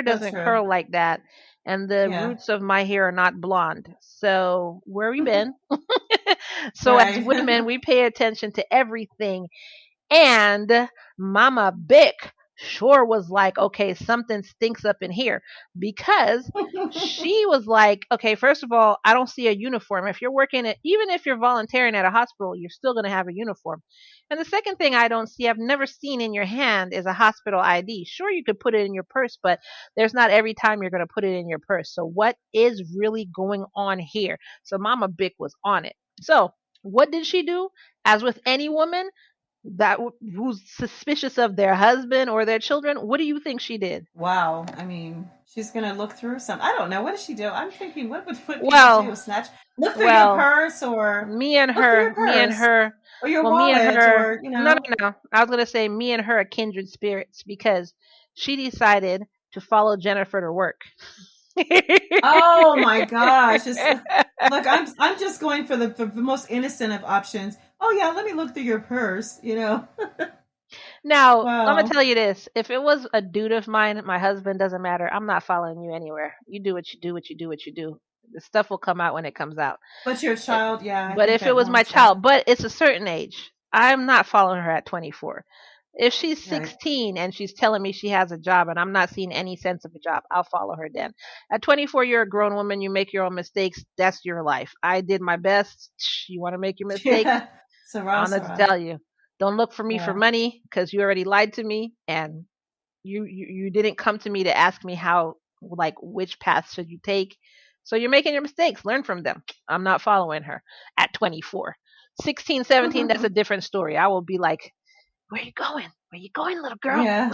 That's doesn't true. curl like that, and the Yeah. roots of my hair are not blonde. So where we been? So as Right. women, we pay attention to everything. And Mama Bick sure was like, okay, something stinks up in here, because she was like, okay, first of all, I don't see a uniform. If you're working at, even if you're volunteering at a hospital, you're still going to have a uniform. And the second thing I don't see, I've never seen in your hand, is a hospital ID. Sure, you could put it in your purse, but there's not every time you're going to put it in your purse. So what is really going on here? So Mama Bick was on it. So what did she do? As with any woman that who's suspicious of their husband or their children, what do you think she did? Wow. I mean, she's gonna look through some. I don't know. What does she do? I'm thinking, what would people do? Well, Snatch, look through your well, purse, or me and look through her, your purse, or your me and wallet, her, or no, no, no. I was gonna say me and her are kindred spirits because she decided to follow Jennifer to work. Oh my gosh! Look, I'm just going for the most innocent of options. Oh yeah, let me look through your purse. Now, I'm gonna Wow. tell you this: if it was a dude of mine, my husband, doesn't matter. I'm not following you anywhere. You do what you do, what you do, what you do. The stuff will come out when it comes out. But your child, yeah, I But think if it that was my warrants that. child, but it's a certain age, I'm not following her at 24. If she's Right. 16 and she's telling me she has a job and I'm not seeing any sense of a job, I'll follow her then. At 24, you're a grown woman. You make your own mistakes. That's your life. I did my best. You want to make your mistakes? Yeah. Sarah, I'm going to Sarah. tell you. Don't look for me for Yeah. money because you already lied to me and you didn't come to me to ask me how, like, which path should you take. So you're making your mistakes. Learn from them. I'm not following her at 24. 16, 17, that's a different story. I will be like, where you going? Where you going, little girl? Yeah.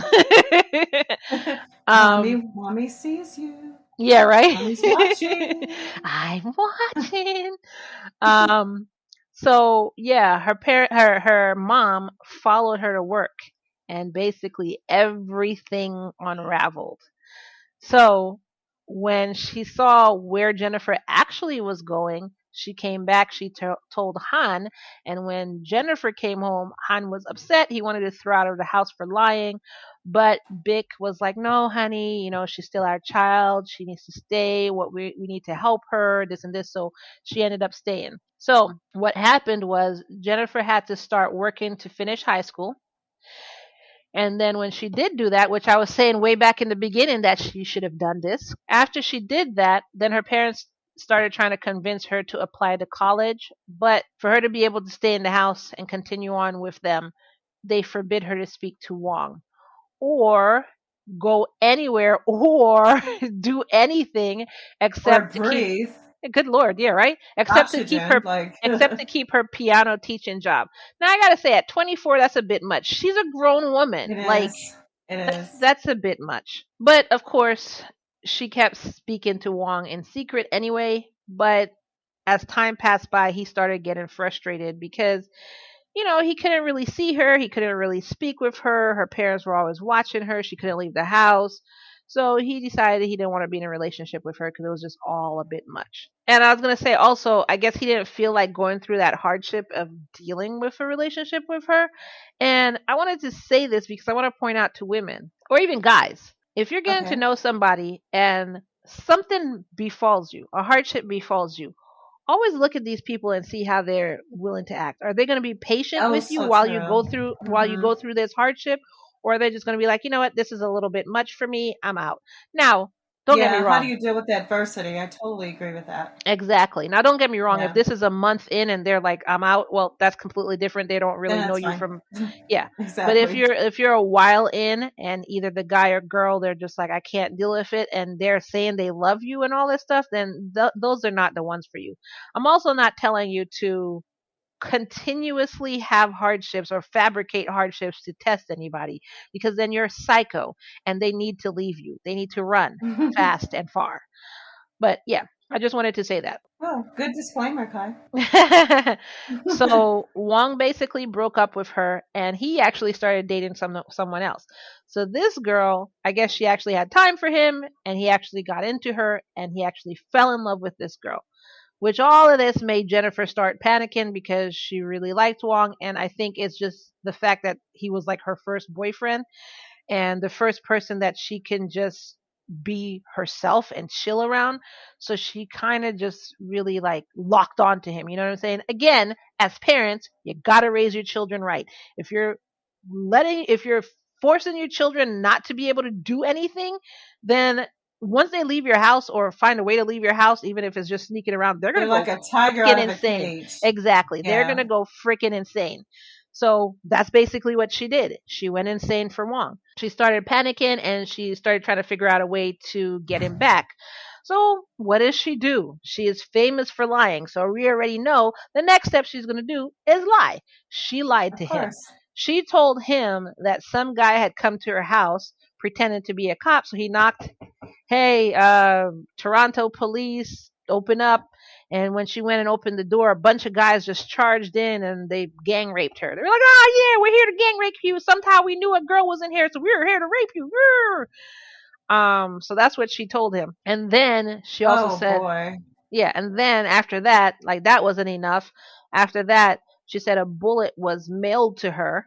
um, Mommy sees you. yeah, right. Mommy's watching. I'm watching. Um, so yeah, her mom followed her to work, and basically everything unraveled. So when she saw where Jennifer actually was going, she came back. She told Han, and when Jennifer came home, Han was upset. He wanted to throw her out of the house for lying, but Bick was like, "No, honey, she's still our child. She needs to stay. What we need to help her, this and this." So she ended up staying. So what happened was Jennifer had to start working to finish high school. And then when she did do that, which I was saying way back in the beginning that she should have done this, after she did that, then her parents started trying to convince her to apply to college. But for her to be able to stay in the house and continue on with them, they forbid her to speak to Wong or go anywhere or do anything Or except to keep, breathe. good lord, yeah, right, Oxygen. Like, except to it keep her piano teaching job. Now I gotta say, at 24, that's a bit much. She's a grown woman. Like, is. It that's is. that's a bit much. But of course, she kept speaking to Wong in secret anyway. But as time passed by, he started getting frustrated because he couldn't really see her. He couldn't really speak with her. Her parents were always watching her. She couldn't leave the house. So he decided he didn't want to be in a relationship with her because it was just all a bit much. And I was going to say also, I guess he didn't feel like going through that hardship of dealing with a relationship with her. And I wanted to say this because I want to point out to women or even guys, if you're getting to Okay. know somebody and something befalls you, a hardship befalls you, always look at these people and see how they're willing to act. Are they going to be patient Oh, with you so while you true. go through Hmm. this hardship, or are they just going to be like, you know what, this is a little bit much for me, I'm out. Now, don't get me Yeah. How do wrong. you deal with adversity? I totally agree with that. Exactly. Now, don't get me wrong. If Yeah. this is a month in and they're like, "I'm out," well, that's completely different. They don't Then really know that's you fine. from, yeah. But if Exactly. you're a while in and either the guy or girl, they're just like, "I can't deal with it," and they're saying they love you and all this stuff, then those are not the ones for you. I'm also not telling you to continuously have hardships or fabricate hardships to test anybody, because then you're psycho and they need to leave you. They need to run fast and far. But yeah, I just wanted to say that. Oh, good disclaimer, Kai. So Wong basically broke up with her and he actually started dating someone else. So this girl, I guess she actually had time for him and he actually got into her and he actually fell in love with this girl. Which all of this made Jennifer start panicking because she really liked Wong, and I think it's just the fact that he was like her first boyfriend and the first person that she can just be herself and chill around. So she kind of just really like locked onto him. You know what I'm saying? Again, as parents, you got to raise your children right. If you're if you're forcing your children not to be able to do anything, then once they leave your house or find a way to leave your house, even if it's just sneaking around, they're going They're to go like a tiger freaking out of a insane. cage. Exactly. They're going Yeah, to go freaking insane. So that's basically what she did. She went insane for Wong. She started panicking and she started trying to figure out a way to get him back. So what does she do? She is famous for lying. So we already know the next step she's going to do is lie. She lied of to him. course. She told him that some guy had come to her house pretending to be a cop. So he knocked, hey, Toronto police, open up. And when she went and opened the door, a bunch of guys just charged in and they gang raped her. They were like, oh, yeah, we're here to gang rape you. Somehow we knew a girl was in here, so we were here to rape you. So that's what she told him. And then she also Oh said, boy. yeah, and then after that, like that wasn't enough. After that, she said a bullet was mailed to her,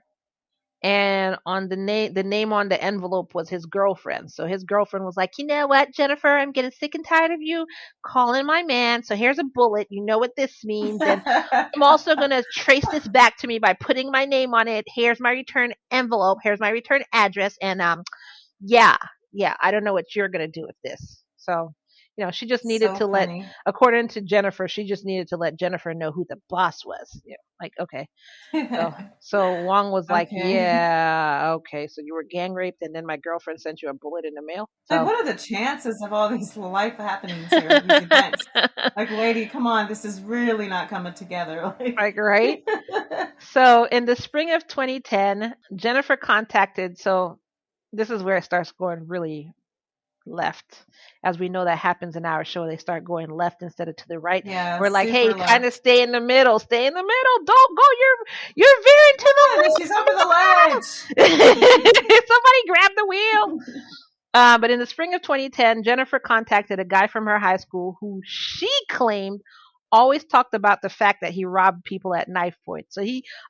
and on the name on the envelope was his girlfriend. So his girlfriend was like, you know what, Jennifer, I'm getting sick and tired of you calling my man. So here's a bullet. You know what this means, and I'm also going to trace this back to me by putting my name on it. Here's my return envelope. Here's my return address. And yeah, yeah, I don't know what you're going to do with this. So, she just needed So to let, funny. according to Jennifer, she just needed to let Jennifer know who the boss was. Yeah, like, okay. So Wong was like, Okay. yeah, okay. So you were gang raped and then my girlfriend sent you a bullet in the mail. Like, So what are the chances of all these life happenings here, these events? Like, lady, come on, this is really not coming together. Like, like, right? So in the spring of 2010, Jennifer contacted, so this is where it starts going really left. As we know that happens in our show, they start going left instead of to the right. yeah, We're like, hey, super kind of left. stay in the middle. Stay in the middle. Don't go. You're veering to Come on, she's over the ledge. the wheel. Somebody grab the wheel. But in the spring of 2010, Jennifer contacted a guy from her high school who she claimed always talked about the fact that he robbed people at knife point. So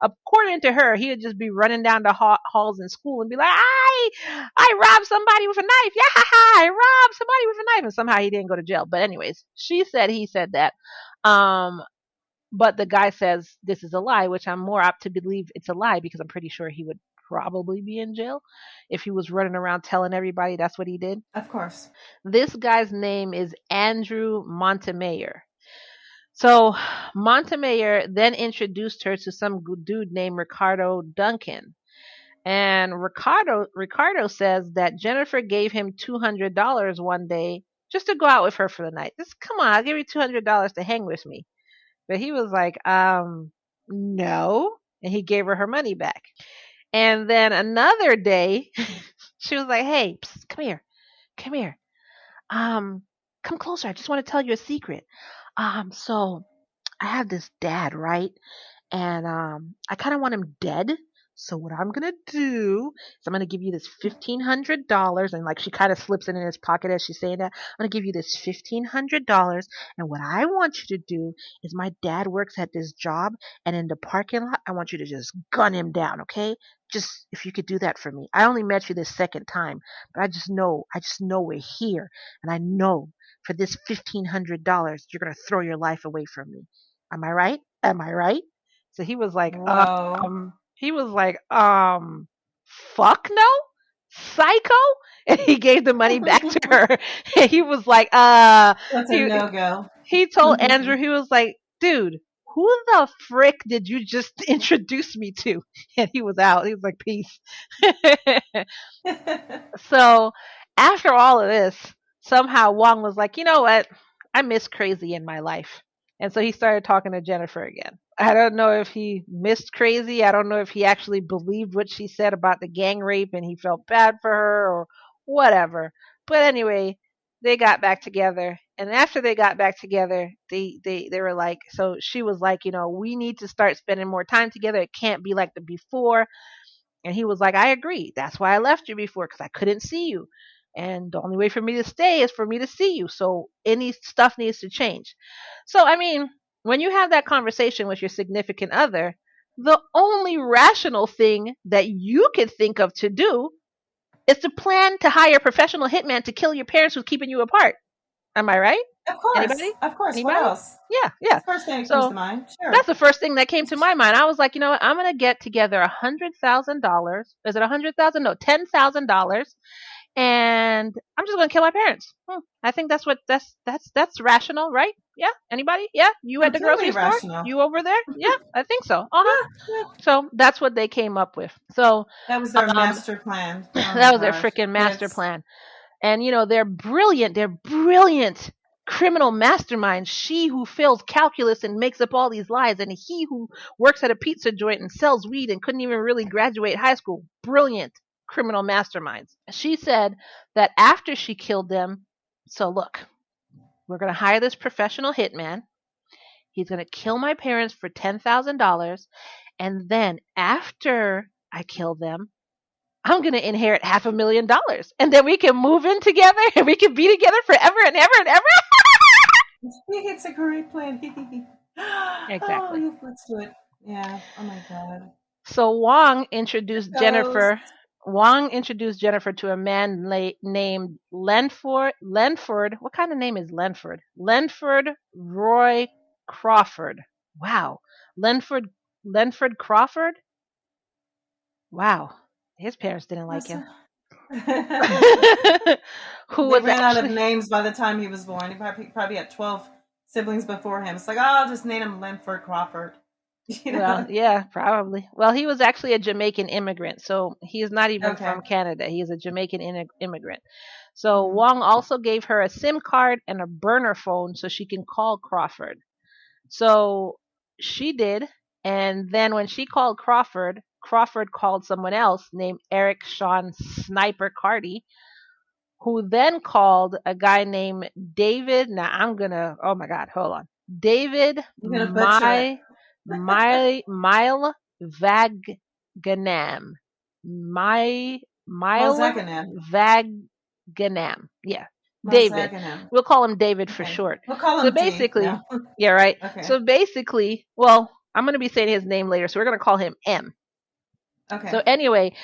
according to her, he would just be running down the halls in school and be like, I robbed somebody with a knife. Yeah, ha, ha, I robbed somebody with a knife. And somehow he didn't go to jail. But anyways, he said that. Um, but the guy says this is a lie, which I'm more apt to believe it's a lie because I'm pretty sure he would probably be in jail if he was running around telling everybody that's what he did. Of course. This guy's name is Andrew Montemayor. So Montemayor then introduced her to some dude named Ricardo Duncan. And Ricardo says that Jennifer gave him $200 one day just to go out with her for the night. Just come on, I'll give you $200 to hang with me. But he was like, no. And he gave her money back. And then another day, she was like, hey, psst, come here. Come here. Um, Come closer. I just want to tell you a secret. So I have this dad, right? And I kind of want him dead. So what I'm gonna do is I'm gonna give you this $1,500, and like she kind of slips it in his pocket as she's saying that. I'm gonna give you this $1,500, and what I want you to do is my dad works at this job, and in the parking lot, I want you to just gun him down, okay? Just if you could do that for me. I only met you this second time, but I just know we're here, and I know for this $1,500, you're gonna throw your life away from me. Am I right? Am I right? So Whoa. he was like, fuck no, psycho. And he gave the money back to her. And he was like, That's a he no go. he told Andrew, he was like, dude, who the frick did you just introduce me to? And he was out. He was like, peace. So after all of this, somehow Wong was like, you know what? I miss crazy in my life. And so he started talking to Jennifer again. I don't know if he missed crazy. I don't know if he actually believed what she said about the gang rape and he felt bad for her or whatever. But anyway, they got back together. And after they got back together, they were like, so she was like, we need to start spending more time together. It can't be like the before. And he was like, I agree. That's why I left you before, because I couldn't see you. And the only way for me to stay is for me to see you. So any stuff needs to change. So, I mean, when you have that conversation with your significant other, the only rational thing that you could think of to do It's the plan to hire a professional hitman to kill your parents who's keeping you apart. Am I right? Of course. Anybody? Of course. What Anybody? else? Yeah, yeah. That's the first thing that comes to So mind. Sure. that's the first thing that came to my mind. I was like, you know what? I'm gonna get together $100,000. Is it 100,000? No, $10,000, and I'm just gonna kill my parents. I think that's rational, right? Yeah. Anybody? Yeah. You at the Completely grocery store? rational. You over there? Yeah, I think so. Uh huh. Yeah, yeah. So that's what they came up with. So That was their um, master plan. Oh my that was their gosh. freaking master Kids. plan. And they're brilliant. They're brilliant criminal masterminds. She who fails calculus and makes up all these lies, and he who works at a pizza joint and sells weed and couldn't even really graduate high school. Brilliant criminal masterminds. She said that after she killed them, so look, we're going to hire this professional hitman. He's going to kill my parents for $10,000. And then after I kill them, I'm going to inherit $500,000, and then we can move in together and we can be together forever and ever and ever. It's a great plan. Oh, Exactly. yeah, let's do it. Yeah. Oh my god. So Goes. Wong introduced Jennifer to a man named Lenford. Lenford. What kind of name is Lenford? Lenford Roy Crawford. Wow. Lenford. Lenford Crawford. Wow. His parents didn't like That's him. a- Who they was ran out of actually names by the time he was born. He probably had 12 siblings before him. It's like, oh, I'll just name him Linford Crawford. You Well, know? yeah, probably. Well, he was actually a Jamaican immigrant, so he's not even Okay. from Canada. He is a Jamaican immigrant. So Hmm. Wong also gave her a SIM card and a burner phone so she can call Crawford. So she did, and then when she called Crawford, Crawford called someone else named Eric Sean Sniper Carty, who then called a guy named David. Now I'm gonna. Oh my God, hold on. David You're going to butcher it. Mile Vaganam. Mile Malzaganem. Vaganam. Yeah, David. Malzaganem. We'll call him David for Okay. short. We'll call So him D. basically, No. yeah, right. Okay. So basically, well, I'm gonna be saying his name later, so we're gonna call him M. So Okay. anyway,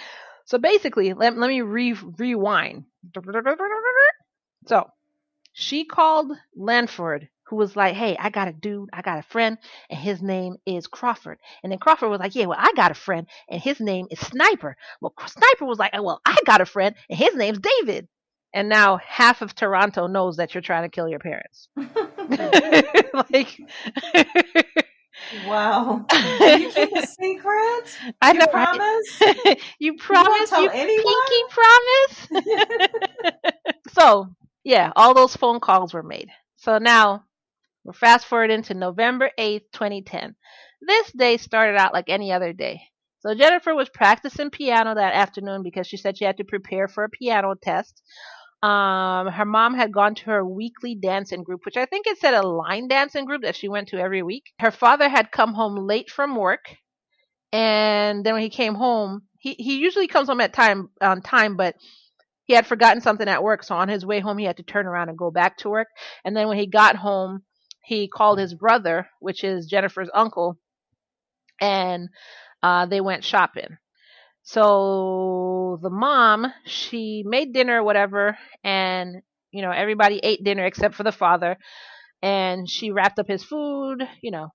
so basically, let me rewind. So she called Lanford, who was like, "Hey, I got a dude, I got a friend, and his name is Crawford." And then Crawford was like, "Yeah, well, I got a friend, and his name is Sniper." Well, Sniper was like, "Well, I got a friend, and his name's David." And now half of Toronto knows that you're trying to kill your parents. Like, Wow. Will you keep a secret? I You know, promise? right? You You won't promise? tell You anyone? pinky promise? So, yeah, all those phone calls were made. So now we're fast forwarding to November 8th, 2010. This day started out like any other day. So Jennifer was practicing piano that afternoon because she said she had to prepare for a piano test. Her mom had gone to her weekly dancing group, which I think it said a line dancing group that she went to every week. Her father had come home late from work, and then when he came home, he usually comes home at time on time, but he had forgotten something at work, so on his way home he had to turn around and go back to work. And then when he got home, he called his brother, which is Jennifer's uncle, and they went shopping. So the mom, she made dinner or whatever, and everybody ate dinner except for the father. And she wrapped up his food,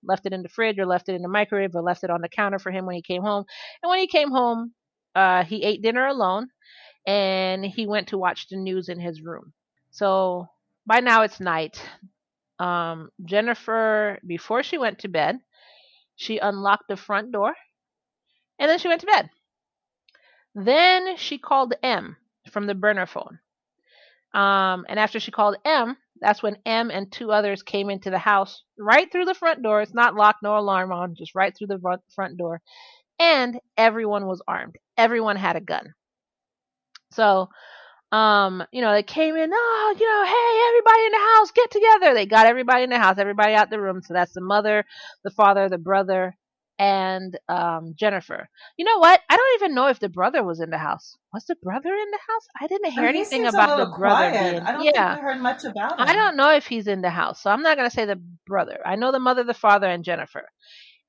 left it in the fridge or left it in the microwave or left it on the counter for him when he came home. And when he came home, he ate dinner alone, and he went to watch the news in his room. So by now it's night. Jennifer, before she went to bed, she unlocked the front door and then she went to bed. Then she called M from the burner phone. And after she called M, that's when M and two others came into the house right through the front door. It's not locked, no alarm on, just right through the front door. And everyone was armed. Everyone had a gun. So they came in, oh, hey, everybody in the house, get together. They got everybody in the house, everybody out the room. So that's the mother, the father, the brother, and Jennifer. You know what? I don't even know if the brother was in the house. Was the brother in the house? I didn't hear He anything seems a about the little brother quiet. being. I don't think we Yeah, heard much about I him. don't know if he's in the house. So I'm not going to say the brother. I know the mother, the father, and Jennifer.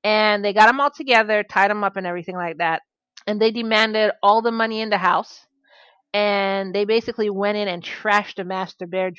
And they got them all together, tied them up, and everything like that. And they demanded all the money in the house and they basically went in and trashed the master bedroom.